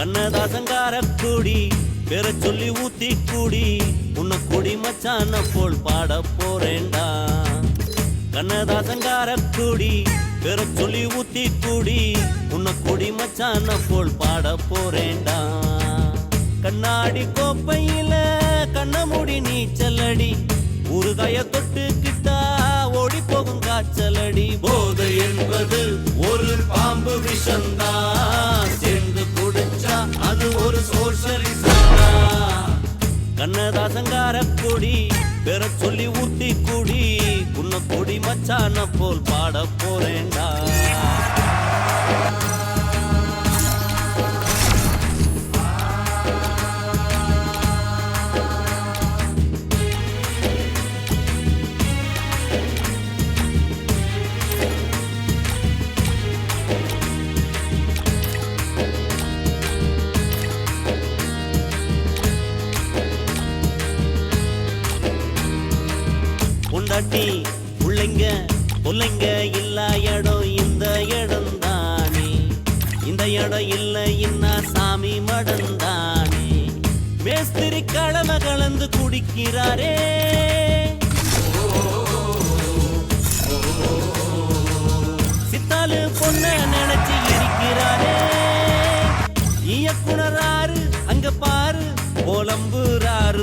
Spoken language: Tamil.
கண்ணதாசங்கார கூடி பெற சொல்லி ஊத்தி கூடி உன்னை கொடி மச்சான போல் பாட போறேன்டா. கண்ணதாசங்கார கூடி பெற சொல்லி ஊத்தி கூடி உன்னை கொடி மச்சான போல் பாட போறேன்டா. கண்ணாடி கோப்பையில கண்ண மூடி நீச்சலடி ஊறுகாய தொட்டுக்கிட்டா ஓடி போகும் காய்ச்சலடி. போதை என்பது ஒரு பாம்பு விஷந்தா, சேர்ந்து குடிச்சா அது ஒரு சோஷலிசந்தா. கண்ணதாசங்கார கொடி பெற சொல்லி ஊத்தி கூடி உன்னை கொடி மச்சான போல் பாட போறேன்டா. பொண்டாட்டி பிள்ளைங்க பிள்ளைங்க இல்ல இடம் இந்த இடம் தானே, இந்த இடம் இல்ல இன்னா சாமி மடம் தானே. மேஸ்திரி கடமை கலந்து குடிக்கிறாரே, சித்தாலு பொண்ண நினைச்சு இருக்கிறாரே. இயக்குனராரு அங்க பாரு புலம்புறாரு